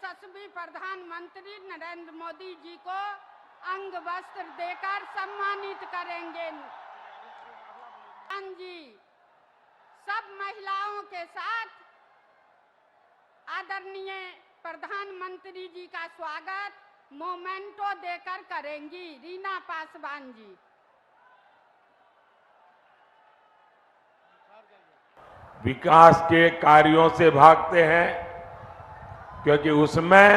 यशस्वी प्रधानमंत्री नरेंद्र मोदी जी को अंग वस्त्र देकर सम्मानित करेंगे। जी सब महिलाओं के साथ आदरणीय प्रधानमंत्री जी का स्वागत मोमेंटो देकर करेंगी। रीना पासवान जी। विकास के कार्यों से भागते हैं क्योंकि उसमें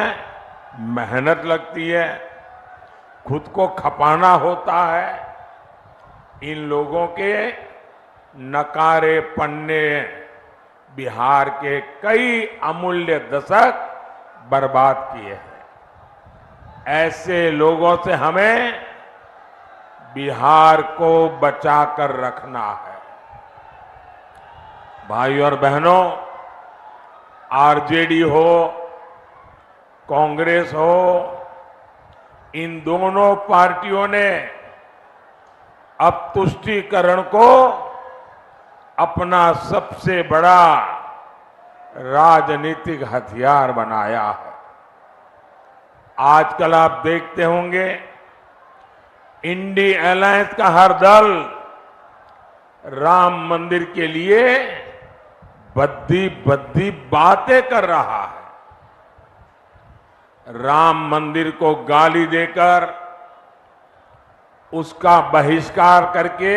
मेहनत लगती है, खुद को खपाना होता है। इन लोगों के नकारे पन्ने बिहार के कई अमूल्य दशक बर्बाद किए हैं। ऐसे लोगों से हमें बिहार को बचाकर रखना है। भाइयों और बहनों, आरजेडी हो, कांग्रेस हो, इन दोनों पार्टियों ने अब तुष्टीकरण को अपना सबसे बड़ा राजनीतिक हथियार बनाया है। आजकल आप देखते होंगे इंडी अलायंस का हर दल राम मंदिर के लिए बद्दी बद्दी बातें कर रहा है। राम मंदिर को गाली देकर उसका बहिष्कार करके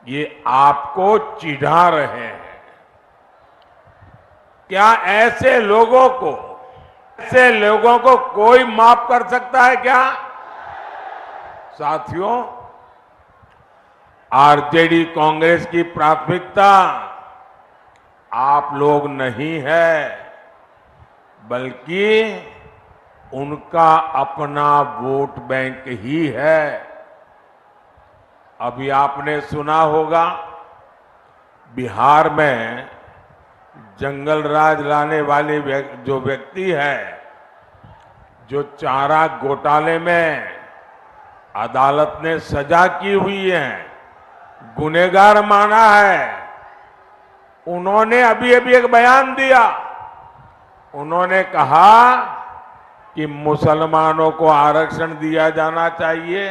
ये आपको चिढ़ा रहे हैं। क्या ऐसे लोगों को कोई माफ कर सकता है क्या? साथियों, आरजेडी कांग्रेस की प्राथमिकता आप लोग नहीं है, बल्कि उनका अपना वोट बैंक ही है। अभी आपने सुना होगा बिहार में जंगल राज लाने वाले जो व्यक्ति है, जो चारा घोटाले में अदालत ने सजा की हुई है, गुनहगार माना है, उन्होंने अभी एक बयान दिया। उन्होंने कहा कि मुसलमानों को आरक्षण दिया जाना चाहिए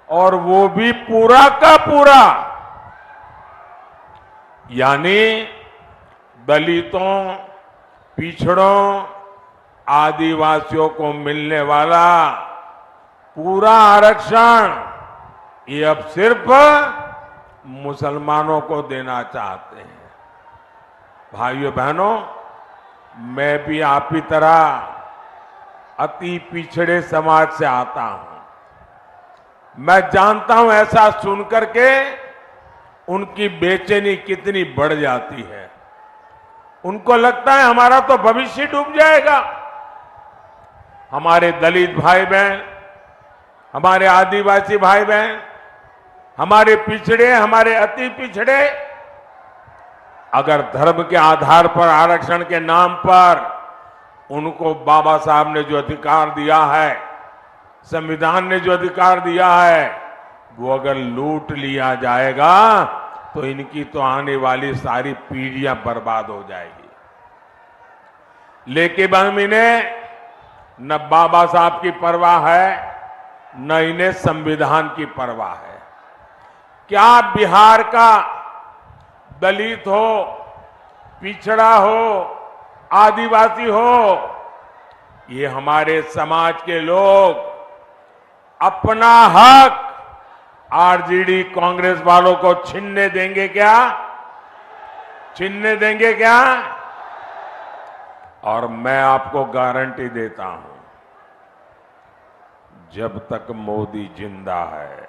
और वो भी पूरा का पूरा, यानी दलितों, पिछड़ों, आदिवासियों को मिलने वाला पूरा आरक्षण ये अब सिर्फ मुसलमानों को देना चाहते हैं। भाइयों बहनों, मैं भी आप ही तरह अति पिछड़े समाज से आता हूं। मैं जानता हूं ऐसा सुनकर के उनकी बेचैनी कितनी बढ़ जाती है। उनको लगता है हमारा तो भविष्य डूब जाएगा। हमारे दलित भाई बहन, हमारे आदिवासी भाई बहन, हमारे पिछड़े, हमारे अति पिछड़े अगर धर्म के आधार पर आरक्षण के नाम पर उनको बाबा साहब ने जो अधिकार दिया है, संविधान ने जो अधिकार दिया है, वो अगर लूट लिया जाएगा तो इनकी तो आने वाली सारी पीढ़ियां बर्बाद हो जाएगी। लेकिन हम इन्हें न बाबा साहब की परवाह है, न इन्हें संविधान की परवाह है। क्या बिहार का दलित हो, पिछड़ा हो, आदिवासी हो, ये हमारे समाज के लोग अपना हक आरजेडी कांग्रेस वालों को छीनने देंगे क्या? छीनने देंगे क्या? और मैं आपको गारंटी देता हूं, जब तक मोदी जिंदा है,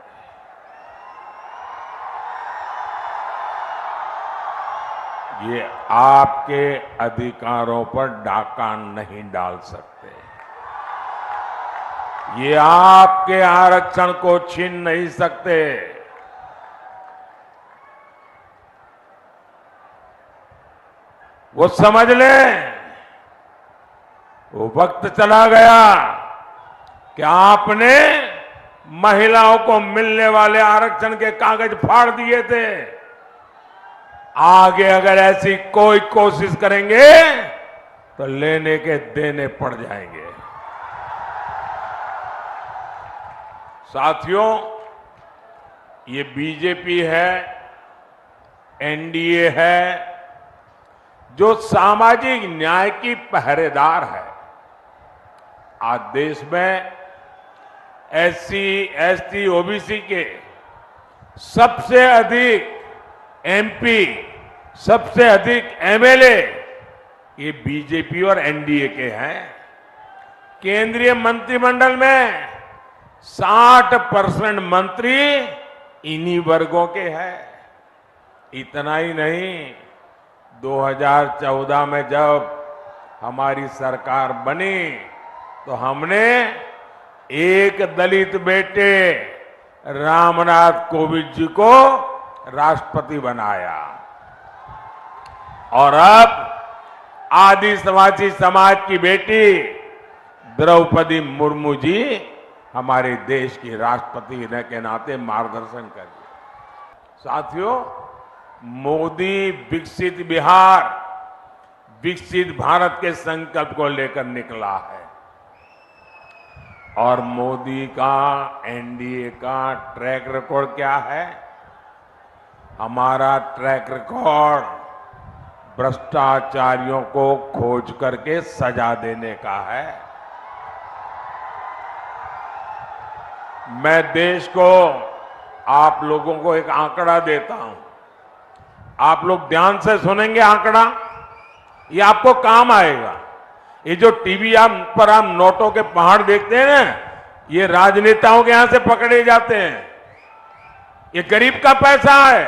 ये आपके अधिकारों पर डाका नहीं डाल सकते। ये आपके आरक्षण को छीन नहीं सकते। वो समझ लें, वो वक्त चला गया कि आपने महिलाओं को मिलने वाले आरक्षण के कागज फाड़ दिए थे। आगे अगर ऐसी कोई कोशिश करेंगे तो लेने के देने पड़ जाएंगे। साथियों, ये बीजेपी है, एनडीए है, जो सामाजिक न्याय की पहरेदार है। आज देश में एससी, एसटी, ओबीसी के सबसे अधिक एमपी, सबसे अधिक एमएलए ये बीजेपी और एनडीए के हैं। केंद्रीय मंत्रिमंडल में 60% मंत्री इन्हीं वर्गों के हैं। इतना ही नहीं, 2014 में जब हमारी सरकार बनी तो हमने एक दलित बेटे रामनाथ कोविंद जी को राष्ट्रपति बनाया और अब आदिवासी समाज की बेटी द्रौपदी मुर्मू जी हमारे देश की राष्ट्रपति के नाते मार्गदर्शन करिए। साथियों, मोदी विकसित बिहार, विकसित भारत के संकल्प को लेकर निकला है और मोदी का, एनडीए का ट्रैक रिकॉर्ड क्या है? हमारा ट्रैक रिकॉर्ड भ्रष्टाचारियों को खोज करके सजा देने का है। मैं देश को, आप लोगों को एक आंकड़ा देता हूं। आप लोग ध्यान से सुनेंगे आंकड़ा, ये आपको काम आएगा। ये जो टीवी पर आप नोटों के पहाड़ देखते हैं ना, ये राजनेताओं के यहां से पकड़े जाते हैं। ये गरीब का पैसा है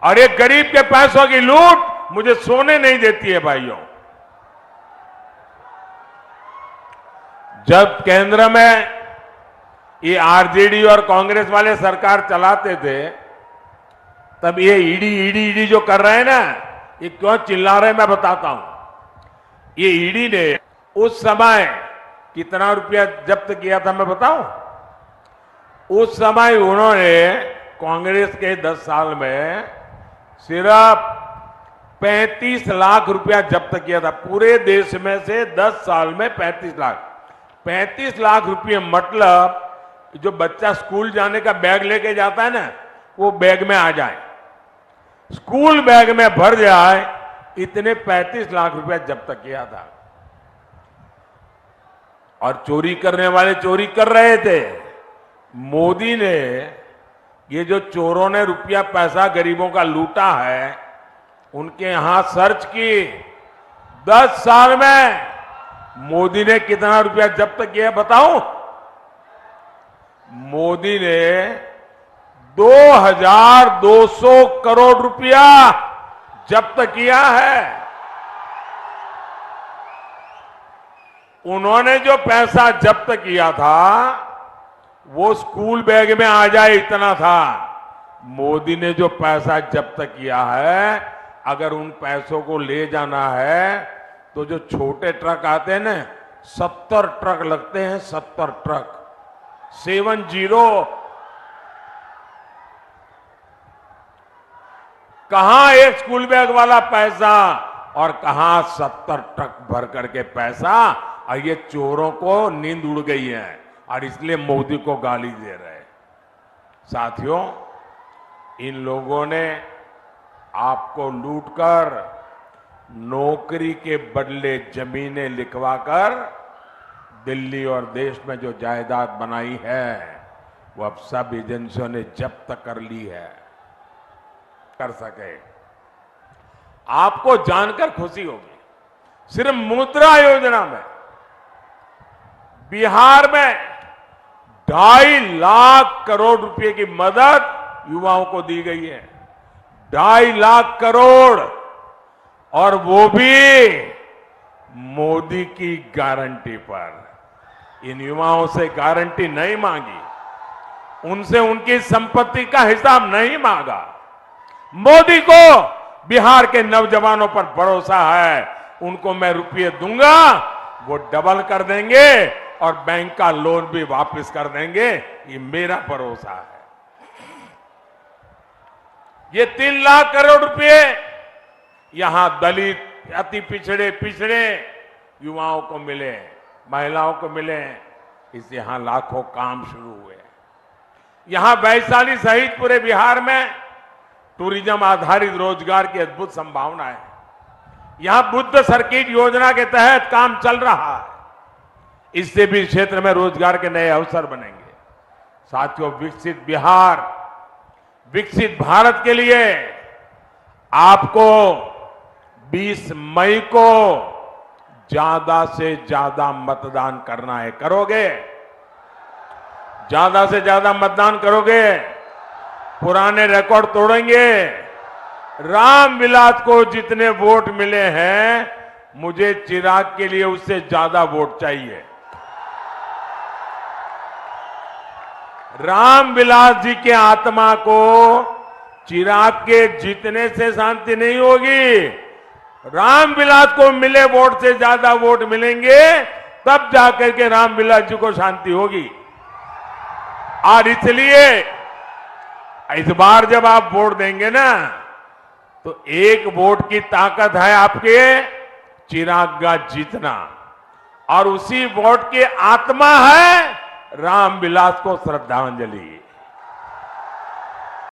और ये गरीब के पैसों की लूट मुझे सोने नहीं देती है भाइयों। जब केंद्र में ये आरजेडी और कांग्रेस वाले सरकार चलाते थे, तब ये ईडी जो कर रहे हैं ना, ये क्यों चिल्ला रहे हैं मैं बताता हूं। ये ईडी ने उस समय कितना रुपया जब्त किया था मैं बताऊं? उस समय उन्होंने कांग्रेस के 10 साल में सिर्फ 35 लाख रुपया जब्त किया था। पूरे देश में से 10 साल में 35 लाख रुपये, मतलब जो बच्चा स्कूल जाने का बैग लेके जाता है ना, वो बैग में आ जाए, स्कूल बैग में भर जाए, इतने 35 लाख रुपया जब्त किया था। और चोरी करने वाले चोरी कर रहे थे। मोदी ने, ये जो चोरों ने रुपया पैसा गरीबों का लूटा है, उनके यहां सर्च की। 10 साल में मोदी ने कितना रुपया जब्त किया बताऊं? मोदी ने 2200 करोड़ रुपया जब्त किया है। उन्होंने जो पैसा जब्त किया था वो स्कूल बैग में आ जाए इतना था। मोदी ने जो पैसा जब्त किया है, अगर उन पैसों को ले जाना है तो जो छोटे ट्रक आते हैं ना, 70 ट्रक लगते हैं, 70 ट्रक, 70। कहां एक स्कूल बैग वाला पैसा और कहां 70 ट्रक भर करके पैसा। और ये चोरों को नींद उड़ गई है और इसलिए मोदी को गाली दे रहे हैं। साथियों, इन लोगों ने आपको लूटकर नौकरी के बदले जमीनें लिखवाकर दिल्ली और देश में जो जायदाद बनाई है, वो अब सब एजेंसियों ने जब्त कर ली है। कर सके, आपको जानकर खुशी होगी, सिर्फ मुद्रा योजना में बिहार में 2.5 लाख करोड़ रुपए की मदद युवाओं को दी गई है। 2.5 लाख करोड़, और वो भी मोदी की गारंटी पर। इन युवाओं से गारंटी नहीं मांगी, उनसे उनकी संपत्ति का हिसाब नहीं मांगा। मोदी को बिहार के नौजवानों पर भरोसा है, उनको मैं रुपये दूंगा, वो डबल कर देंगे और बैंक का लोन भी वापस कर देंगे, ये मेरा भरोसा है। ये 3 लाख करोड़ रुपए यहां दलित अति पिछड़े पिछड़े युवाओं को मिले, महिलाओं को मिले, इससे यहां लाखों काम शुरू हुए। यहां वैशाली सहित पूरे बिहार में टूरिज्म आधारित रोजगार की अद्भुत संभावना है। यहां बुद्ध सर्किट योजना के तहत काम चल रहा है, इससे भी क्षेत्र में रोजगार के नए अवसर बनेंगे। साथियों, विकसित बिहार, विकसित भारत के लिए आपको 20 मई को ज्यादा से ज्यादा मतदान करना है। करोगे? ज्यादा से ज्यादा मतदान करोगे? पुराने रिकॉर्ड तोड़ेंगे? रामविलास को जितने वोट मिले हैं, मुझे चिराग के लिए उससे ज्यादा वोट चाहिए। रामविलास जी के आत्मा को चिराग के जीतने से शांति नहीं होगी। रामविलास को मिले वोट से ज्यादा वोट मिलेंगे, तब जाकर के रामविलास जी को शांति होगी। और इसलिए इस बार जब आप वोट देंगे ना, तो एक वोट की ताकत है आपके चिराग का जीतना, और उसी वोट की आत्मा है रामविलास को श्रद्धांजलि।